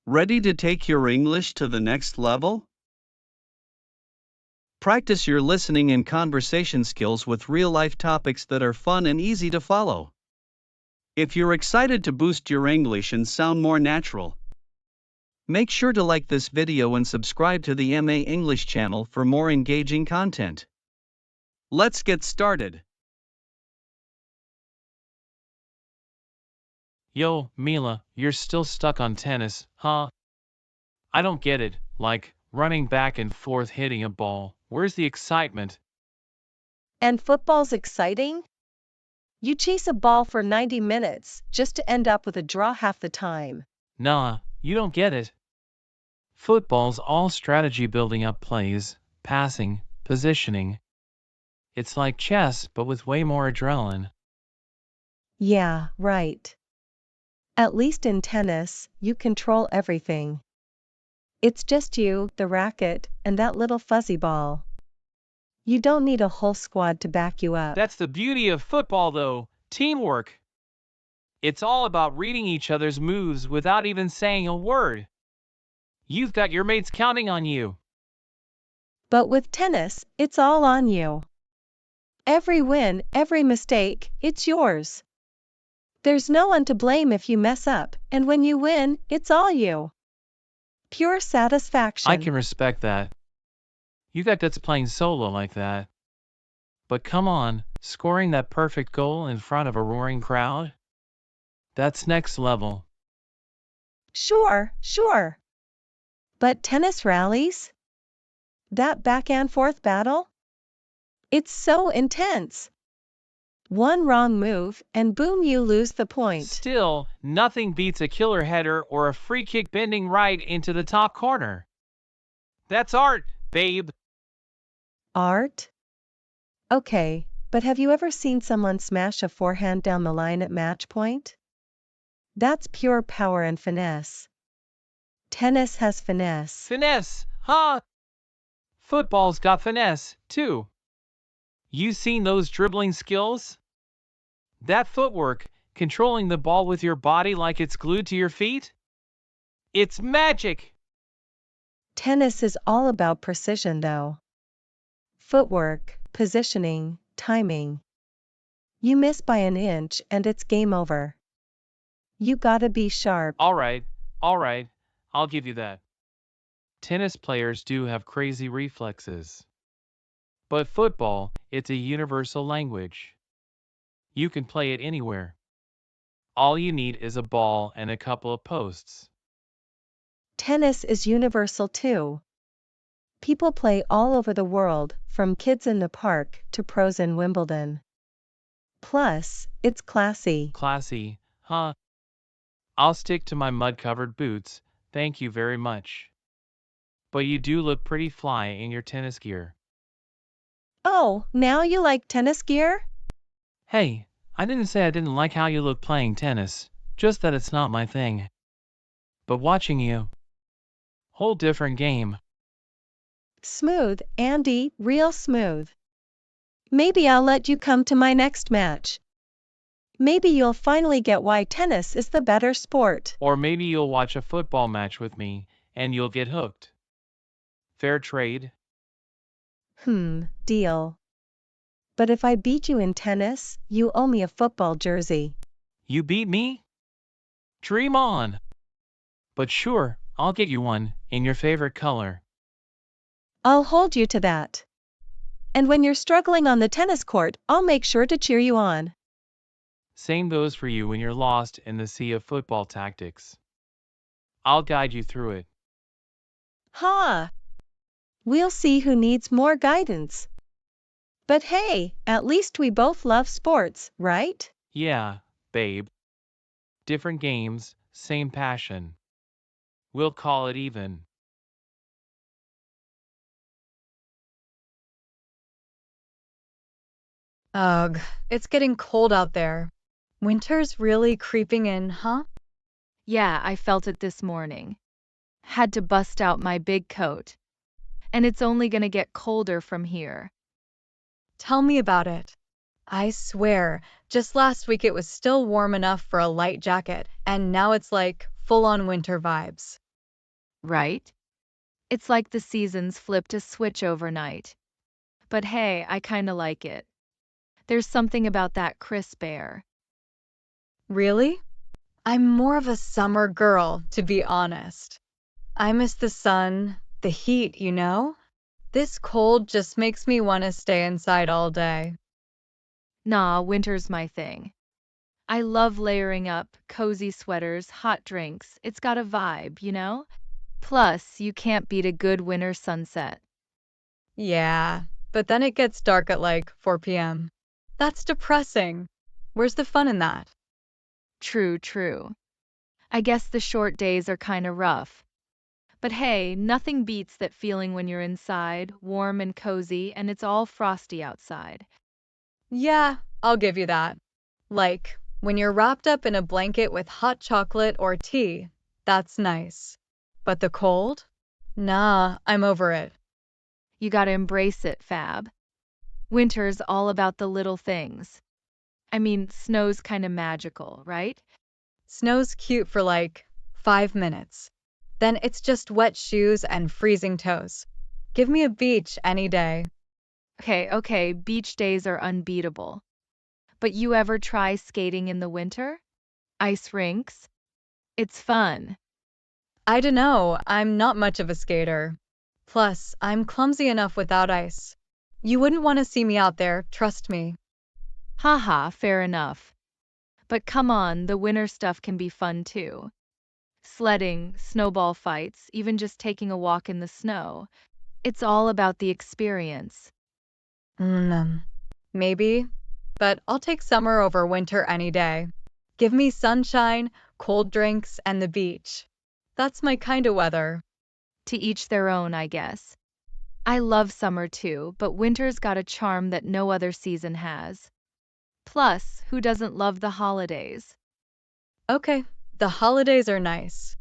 Ready to take your English to the next level? Practice your listening and conversation skills with real-life topics that are fun and easy to follow. If you're excited to boost your English and sound more natural, make sure to like this video and subscribe to the MA English channel for more engaging content. Let's get started. Yo, Mila, you're still stuck on tennis, huh? I don't get it, like, running back and forth hitting a ball. Where's the excitement? And football's exciting? You chase a ball for 90 minutes just to end up with a draw half the time. Nah, you don't get it. Football's all strategy building up plays, passing, positioning. It's like chess, but with way more adrenaline. Yeah, right. At least in tennis, you control everything. It's just you, the racket, and that little fuzzy ball. You don't need a whole squad to back you up. That's the beauty of football, though, teamwork. It's all about reading each other's moves without even saying a word. You've got your mates counting on you. But with tennis, it's all on you. Every win, every mistake, it's yours. There's no one to blame if you mess up, and when you win, it's all you. Pure satisfaction. I can respect that. You got guts playing solo like that. But come on, scoring that perfect goal in front of a roaring crowd? That's next level. Sure. But tennis rallies? That back and forth battle? It's so intense. One wrong move, and boom, you lose the point. Still, nothing beats a killer header or a free kick bending right into the top corner. That's art, babe. Art? Okay, but have you ever seen someone smash a forehand down the line at match point? That's pure power and finesse. Tennis has finesse. Finesse, huh? Football's got finesse, too. You seen those dribbling skills? That footwork, controlling the ball with your body like it's glued to your feet? It's magic! Tennis is all about precision, though. Footwork, positioning, timing. You miss by an inch and it's game over. You gotta be sharp. All right, I'll give you that. Tennis players do have crazy reflexes. But football, it's a universal language. You can play it anywhere. All you need is a ball and a couple of posts. Tennis is universal too. People play all over the world, from kids in the park to pros in Wimbledon. Plus, it's classy. Classy, huh? I'll stick to my mud-covered boots, thank you very much. But you do look pretty fly in your tennis gear. Oh, now you like tennis gear? Hey, I didn't say I didn't like how you look playing tennis, just that it's not my thing. But watching you, whole different game. Smooth, Andy, real smooth. Maybe I'll let you come to my next match. Maybe you'll finally get why tennis is the better sport. Or maybe you'll watch a football match with me, and you'll get hooked. Fair trade? Deal. But if I beat you in tennis, you owe me a football jersey. You beat me? Dream on! But sure, I'll get you one, in your favorite color. I'll hold you to that. And when you're struggling on the tennis court, I'll make sure to cheer you on. Same goes for you when you're lost in the sea of football tactics. I'll guide you through it. Ha! We'll see who needs more guidance. But hey, at least we both love sports, right? Yeah, babe. Different games, same passion. We'll call it even. Ugh, it's getting cold out there. Winter's really creeping in, huh? Yeah, I felt it this morning. Had to bust out my big coat. And it's only gonna get colder from here. Tell me about it. I swear, just last week it was still warm enough for a light jacket, and now it's like full-on winter vibes. right? It's like the seasons flipped a switch overnight. But hey, I kinda like it. There's something about that crisp air. Really? I'm more of a summer girl, to be honest. I miss the sun, the heat, you know? This cold just makes me want to stay inside all day. Nah, winter's my thing. I love layering up, cozy sweaters, hot drinks. It's got a vibe, you know? Plus, you can't beat a good winter sunset. Yeah, but then it gets dark at like 4 p.m. That's depressing. Where's the fun in that? True, true. I guess the short days are kinda rough. But hey, nothing beats that feeling when you're inside, warm and cozy, and it's all frosty outside. Yeah, I'll give you that. Like, when you're wrapped up in a blanket with hot chocolate or tea, that's nice. But the cold? Nah, I'm over it. You gotta embrace it, Fab. Winter's all about the little things. I mean, snow's kinda magical, right? Snow's cute for like 5 minutes. Then it's just wet shoes and freezing toes. Give me a beach any day. Okay, beach days are unbeatable. But you ever try skating in the winter? Ice rinks? It's fun. I dunno, I'm not much of a skater. Plus, I'm clumsy enough without ice. You wouldn't want to see me out there, trust me. Haha, fair enough. But come on, the winter stuff can be fun too. Sledding, snowball fights, even just taking a walk in the snow. It's all about the experience. Mm, maybe, but I'll take summer over winter any day. Give me sunshine, cold drinks, and the beach. That's my kind of weather. To each their own, I guess. I love summer too, but winter's got a charm that no other season has. Plus, who doesn't love the holidays? Okay, the holidays are nice.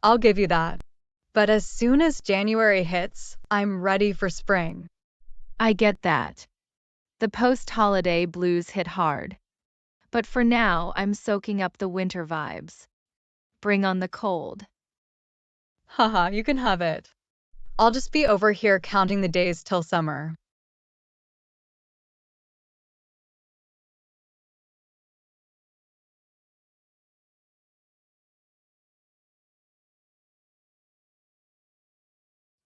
I'll give you that. But as soon as January hits, I'm ready for spring. I get that. The post-holiday blues hit hard. But for now, I'm soaking up the winter vibes. Bring on the cold. Haha, you can have it. I'll just be over here counting the days till summer.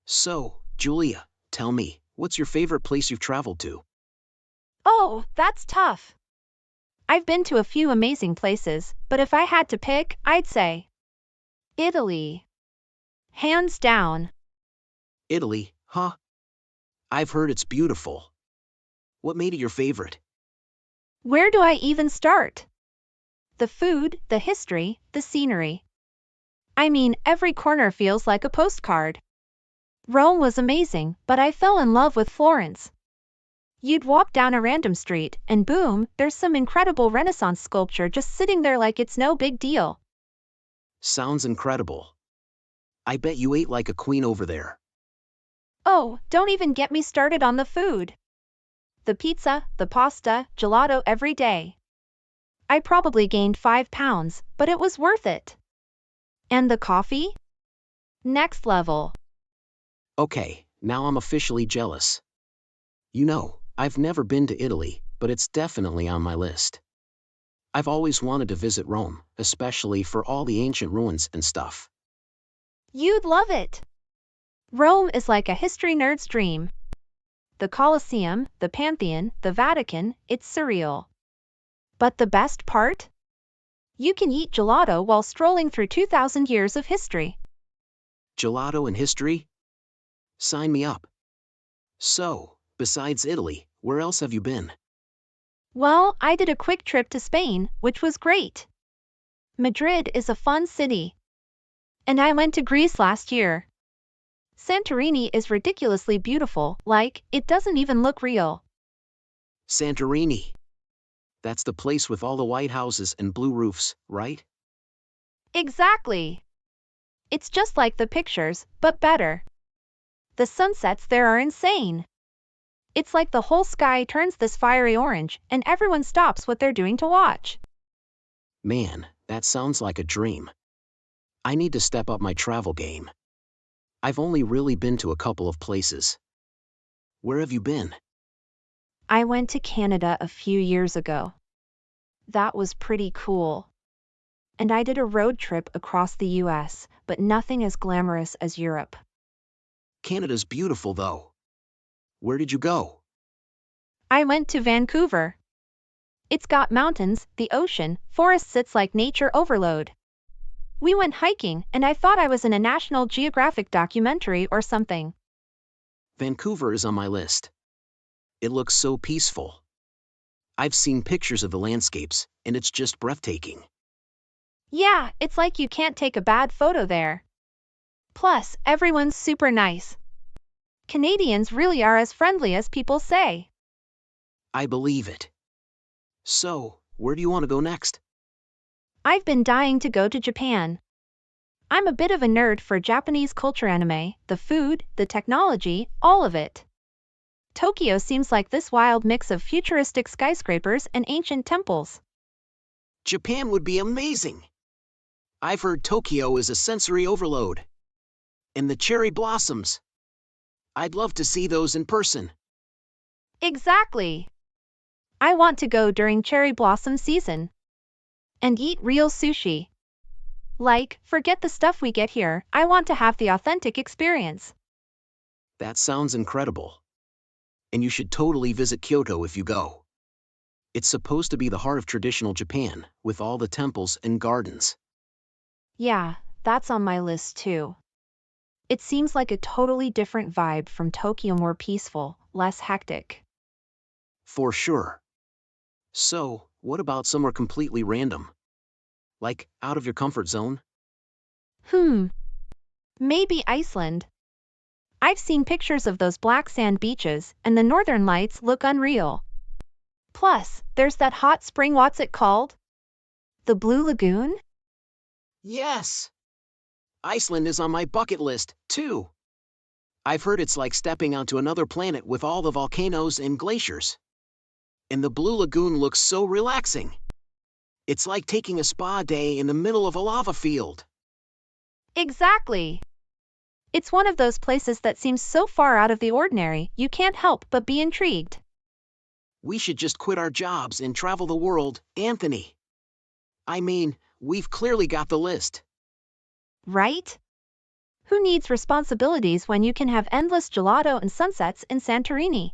So, Julia, tell me, what's your favorite place you've traveled to? Oh, that's tough. I've been to a few amazing places, but if I had to pick, I'd say Italy. Hands down. Italy, huh? I've heard it's beautiful. What made it your favorite? Where do I even start? The food, the history, the scenery. I mean, every corner feels like a postcard. Rome was amazing, but I fell in love with Florence. You'd walk down a random street, and boom, there's some incredible Renaissance sculpture just sitting there like it's no big deal. Sounds incredible. I bet you ate like a queen over there. Oh, don't even get me started on the food. The pizza, the pasta, gelato every day. I probably gained 5 pounds, but it was worth it. And the coffee? Next level. Okay, now I'm officially jealous. You know, I've never been to Italy, but it's definitely on my list. I've always wanted to visit Rome, especially for all the ancient ruins and stuff. You'd love it. Rome is like a history nerd's dream. The Colosseum, the Pantheon, the Vatican, it's surreal. But the best part? You can eat gelato while strolling through 2,000 years of history. Gelato and history? Sign me up. So, besides Italy, where else have you been? Well, I did a quick trip to Spain, which was great. Madrid is a fun city. And I went to Greece last year. Santorini is ridiculously beautiful, like, it doesn't even look real. Santorini. That's the place with all the white houses and blue roofs, right? Exactly. It's just like the pictures, but better. The sunsets there are insane. It's like the whole sky turns this fiery orange, and everyone stops what they're doing to watch. Man, that sounds like a dream. I need to step up my travel game. I've only really been to a couple of places. Where have you been? I went to Canada a few years ago. That was pretty cool. And I did a road trip across the US, but nothing as glamorous as Europe. Canada's beautiful though. Where did you go? I went to Vancouver. It's got mountains, the ocean, forests, it's like nature overload. We went hiking, and I thought I was in a National Geographic documentary or something. Vancouver is on my list. It looks so peaceful. I've seen pictures of the landscapes, and it's just breathtaking. Yeah, it's like you can't take a bad photo there. Plus, everyone's super nice. Canadians really are as friendly as people say. I believe it. So, where do you want to go next? I've been dying to go to Japan. I'm a bit of a nerd for Japanese culture, anime, the food, the technology, all of it. Tokyo seems like this wild mix of futuristic skyscrapers and ancient temples. Japan would be amazing. I've heard Tokyo is a sensory overload. And the cherry blossoms. I'd love to see those in person. Exactly. I want to go during cherry blossom season. And eat real sushi. Like, forget the stuff we get here, I want to have the authentic experience. That sounds incredible. And you should totally visit Kyoto if you go. It's supposed to be the heart of traditional Japan, with all the temples and gardens. Yeah, that's on my list too. It seems like a totally different vibe from Tokyo, more peaceful, less hectic. For sure. So, what about somewhere completely random? Like, out of your comfort zone? Maybe Iceland. I've seen pictures of those black sand beaches, and the northern lights look unreal. Plus, there's that hot spring, what's it called? The Blue Lagoon? Yes! Iceland is on my bucket list, too. I've heard it's like stepping onto another planet with all the volcanoes and glaciers. And the Blue Lagoon looks so relaxing. It's like taking a spa day in the middle of a lava field. Exactly. It's one of those places that seems so far out of the ordinary, you can't help but be intrigued. We should just quit our jobs and travel the world, Anthony. I mean, we've clearly got the list. Right? Who needs responsibilities when you can have endless gelato and sunsets in Santorini?